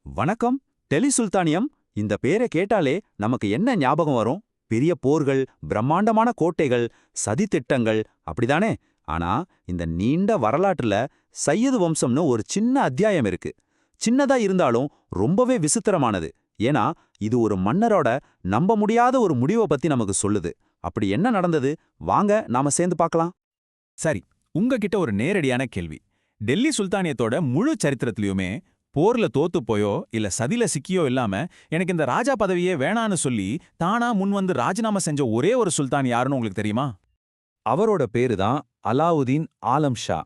வணக்கம். டெல்லி சுல்தானியம் இந்த பேரை கேட்டாலே நமக்கு என்ன ஞாபகம் வரும்? பெரிய போர்கள், பிரம்மாண்டமான கோட்டைகள், சதித்திட்டங்கள், அப்படிதானே? ஆனா இந்த நீண்ட வரலாற்றுல சையது வம்சம்னு ஒரு சின்ன அத்தியாயம் இருக்கு. சின்னதா இருந்தாலும் ரொம்பவே விசித்திரமானது. ஏன்னா இது ஒரு மன்னரோட நம்ப முடியாத ஒரு முடிவை பத்தி நமக்கு சொல்லுது. அப்படி என்ன நடந்தது? வாங்க நாம சேர்ந்து பார்க்கலாம். சரி, உங்ககிட்ட ஒரு நேரடியான கேள்வி. டெல்லி சுல்தானியத்தோட முழு சரித்திரத்திலயுமே போர்ல தோத்து போயோ இல்ல சதில சிக்கியோ இல்லாம எனக்கு இந்த ராஜா பதவியே வேணான்னு சொல்லி தானா முன் வந்து ராஜினாமா செஞ்ச ஒரே ஒரு சுல்தான் யாருன்னு உங்களுக்கு தெரியுமா? அவரோட பேரு தான் அலாவுதீன் ஆலம் ஷா.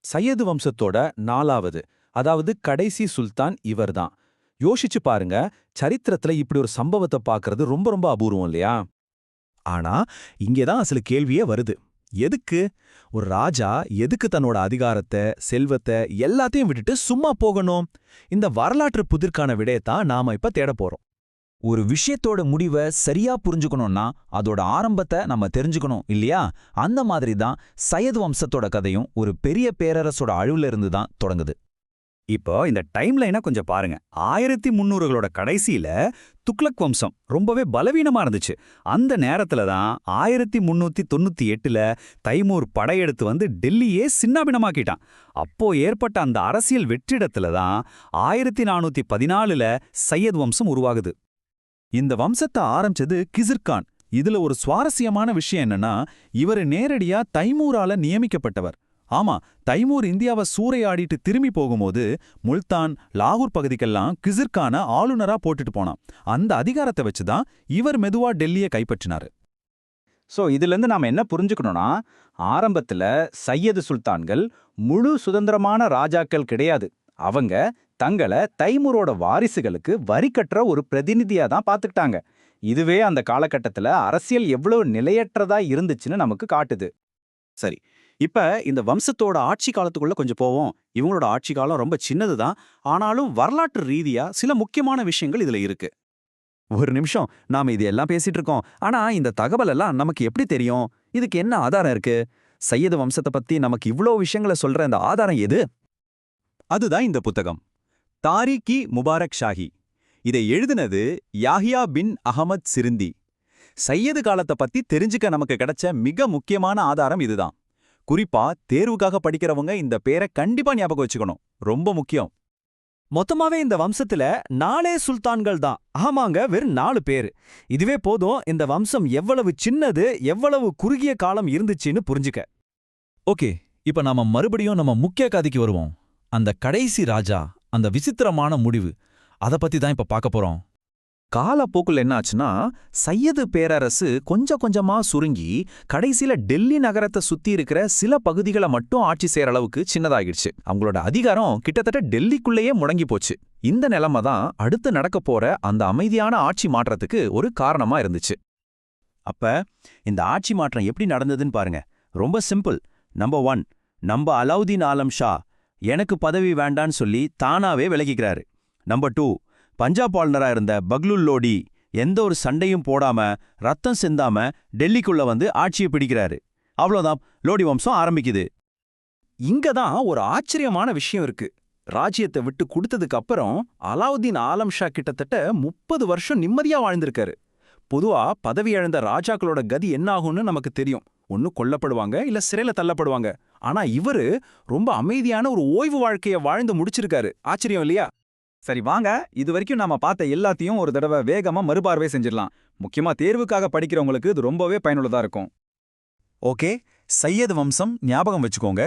சையது வம்சத்தோட 4வது, அதாவது கடைசி சுல்தான் இவர்தான். யோசிச்சு பாருங்க, சரித்திரத்துல இப்படி ஒரு சம்பவத்தை பார்க்கறது ரொம்ப ரொம்ப அபூர்வம் இல்லையா? ஆனா இங்கேதான் சில கேள்வியே வருது. எதுக்கு ஒரு ராஜா எதுக்கு தன்னோட அதிகாரத்தை, செல்வத்தை எல்லாத்தையும் விட்டுட்டு சும்மா போகணும்? இந்த வரலாற்று புதிர்க்கான விடையத்தான் நாம இப்ப தேட போறோம். ஒரு விஷயத்தோட முடிவை சரியா புரிஞ்சுக்கணும்னா அதோட ஆரம்பத்தை நம்ம தெரிஞ்சுக்கணும் இல்லையா? அந்த மாதிரி தான் சையது வம்சத்தோட கதையும் ஒரு பெரிய பேரரசோட அழிவுல இருந்து தான் தொடங்குது. இப்போ இந்த டைம்லைனை கொஞ்சம் பாருங்க. 1300களோட கடைசியில துக்ளக் வம்சம் ரொம்பவே பலவீனமா இருந்துச்சு. அந்த நேரத்துல தான் 1398ல தைமூர் படையெடுத்து வந்து டெல்லியே சின்னாபின்னமாக்கிட்டான். அப்போ ஏற்பட்ட அந்த அரசியல் வெற்றிடத்துல தான் 1414ல சையத் வம்சம் உருவாகுது. இந்த வம்சத்தை ஆரம்பிச்சது கிசிர்கான். இதுல ஒரு சுவாரஸ்யமான விஷயம் என்னன்னா, இவரு நேரடியா தைமூரால நியமிக்கப்பட்டவர். ஆமா, தைமூர் இந்தியாவை சூறையாடிட்டு திரும்பி போகும்போது முல்தான், லாகூர் பகுதிக்கெல்லாம் கிசிர்கான ஆளுநரா போட்டுட்டு போனான். அந்த அதிகாரத்தை வச்சுதான் இவர் மெதுவா டெல்லியை கைப்பற்றினாரு. இதிலிருந்து நாம என்ன புரிஞ்சுக்கணும்னா, ஆரம்பத்துல சையது சுல்தான்கள் முழு சுதந்திரமான ராஜாக்கள் கிடையாது. அவங்க தங்களை தைமூரோட வாரிசுகளுக்கு வரி கட்டுற ஒரு பிரதிநிதியா தான் பார்த்துக்கிட்டாங்க. இதுவே அந்த காலகட்டத்துல அரசியல் எவ்வளவு நிலையற்றதா இருந்துச்சுன்னு நமக்கு காட்டுது. சரி, இப்ப இந்த வம்சத்தோட ஆட்சி காலத்துக்குள்ள கொஞ்சம் போவோம். இவங்களோட ஆட்சி காலம் ரொம்ப சின்னதுதான். ஆனாலும் வரலாற்று ரீதியா சில முக்கியமான விஷயங்கள் இதுல இருக்கு. ஒரு நிமிஷம், நாம இது எல்லாம் பேசிட்டு இருக்கோம். ஆனா இந்த தகவல் எல்லாம் நமக்கு எப்படி தெரியும்? இதுக்கு என்ன ஆதாரம் இருக்கு? சையது வம்சத்தை பத்தி நமக்கு இவ்ளோ விஷயங்களை சொல்ற இந்த ஆதாரம் எது? அதுதான் இந்த புத்தகம், தாரிக்-இ முபாரக் ஷாஹி. இதை எழுதினது யாஹியா பின் அஹமத் சிரிந்தி. சையது காலத்தை பத்தி தெரிஞ்சுக்க நமக்கு கிடைச்ச மிக முக்கியமான ஆதாரம் இதுதான். குறிப்பா தேர்வுக்காக படிக்கிறவங்க இந்த பேரை கண்டிப்பா ஞாபகம் வச்சுக்கணும். ரொம்ப முக்கியம். மொத்தமாவே இந்த வம்சத்துல 4 சுல்தான்கள் தான். ஆமாங்க, வெறும் 4 பேரு. இதுவே போதும் இந்த வம்சம் எவ்வளவு சின்னது, எவ்வளவு குறுகிய காலம் இருந்துச்சுன்னு புரிஞ்சுக்க. ஓகே, இப்ப நாம மறுபடியும் நம்ம முக்கிய கதைக்கு வருவோம். அந்த கடைசி ராஜா, அந்த விசித்திரமான முடிவு, அத பத்தி தான் இப்ப பார்க்க போறோம். காலப்போக்குல என்ன ஆச்சுன்னா, சையது பேரரசு கொஞ்சம் கொஞ்சமா சுருங்கி கடைசியில டெல்லி நகரத்தை சுத்தி இருக்கிற சில பகுதிகளை மட்டும் ஆட்சி செய்யற அளவுக்கு சின்னதாகிடுச்சு. அவங்களோட அதிகாரம் கிட்டத்தட்ட டெல்லிக்குள்ளேயே முடங்கி போச்சு. இந்த நிலைமை தான் அடுத்து நடக்க போற அந்த அமைதியான ஆட்சி மாற்றத்துக்கு ஒரு காரணமா இருந்துச்சு. அப்ப இந்த ஆட்சி மாற்றம் எப்படி நடந்ததுன்னு பாருங்க. ரொம்ப சிம்பிள். நம்பர் 1, நம்ம அலாவுதீன் ஆலம் ஷா எனக்கு பதவி வேண்டான்னு சொல்லி தானாவே விலகிக்கிறாரு. நம்பர் 2, பஞ்சாப் ஆளுநரா இருந்த பக்லுல் லோடி எந்த ஒரு சண்டையும் போடாம, ரத்தம் சிந்தாம டெல்லிக்குள்ள வந்து ஆட்சியை பிடிக்கிறாரு. அவ்வளோதான், லோடி வம்சம் ஆரம்பிக்குது. இங்க தான் ஒரு ஆச்சரியமான விஷயம் இருக்கு. ராஜ்யத்தை விட்டு கொடுத்ததுக்கு அப்புறம் அலாவுதீன் ஆலம் ஷா கிட்டத்தட்ட 30 வருஷம் நிம்மதியா வாழ்ந்திருக்காரு. பொதுவா பதவி இழந்த ராஜாக்களோட கதி என்ன ஆகும்னு நமக்கு தெரியும். ஒன்னு கொல்லப்படுவாங்க, இல்ல சிறையில தள்ளப்படுவாங்க. ஆனா இவரு ரொம்ப அமைதியான ஒரு ஓய்வு வாழ்க்கைய வாழ்ந்து முடிச்சிருக்காரு. ஆச்சரியம் இல்லையா? சரி வாங்க, இது வரைக்கும் நாம பார்த்த எல்லாத்தையும் ஒரு தடவை வேகமா மறுபார்வை செஞ்சிடலாம். முக்கியமா தேர்வுக்காக படிக்கிறவங்களுக்கு இது ரொம்பவே பயனுள்ளதா இருக்கும். ஓகே, சையது வம்சம் ஞாபகம் வச்சுக்கோங்க.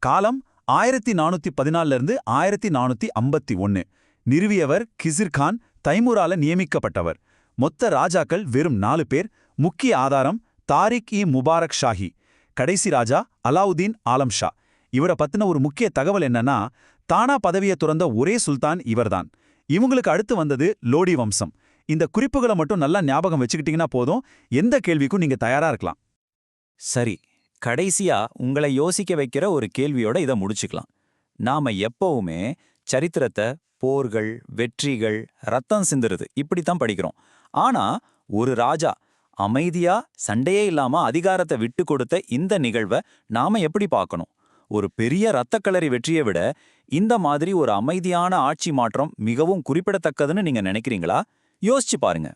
காலம் 1414 இருந்து 1451. நிறுவியவர் கிசிர்கான், தைமூரால நியமிக்கப்பட்டவர். மொத்த ராஜாக்கள் வெறும் 4 பேர். முக்கிய ஆதாரம் தாரிக்-இ முபாரக் ஷாஹி. கடைசி ராஜா அலாவுதீன் ஆலம் ஷா. இவரை பத்தின ஒரு முக்கிய தகவல் என்னன்னா, தானா பதவியை துறந்த ஒரே சுல்தான் இவர்தான். இவங்களுக்கு அடுத்து வந்தது லோடி வம்சம். இந்த குறிப்புகளை மட்டும் நல்லா ஞாபகம் வச்சுக்கிட்டீங்கன்னா போதும், எந்த கேள்விக்கும் நீங்க தயாரா இருக்கலாம். சரி, கடைசியா உங்களை யோசிக்க வைக்கிற ஒரு கேள்வியோட இதை முடிச்சுக்கலாம். நாம எப்பவுமே சரித்திரத்தை போர்கள், வெற்றிகள், ரத்தம் சிந்துறது இப்படித்தான் படிக்கிறோம். ஆனா ஒரு ராஜா அமைதியா சண்டையே இல்லாம அதிகாரத்தை விட்டு கொடுத்த இந்த நிகழ்வை நாம எப்படி பார்க்கணும்? ஒரு பெரிய ரத்தக்களரி வெற்றியை விட இந்த மாதிரி ஒரு அமைதியான ஆட்சி மாற்றம் மிகவும் குறிப்பிடத்தக்கதுன்னு நீங்க நினைக்கிறீங்களா? யோசிச்சு பாருங்க.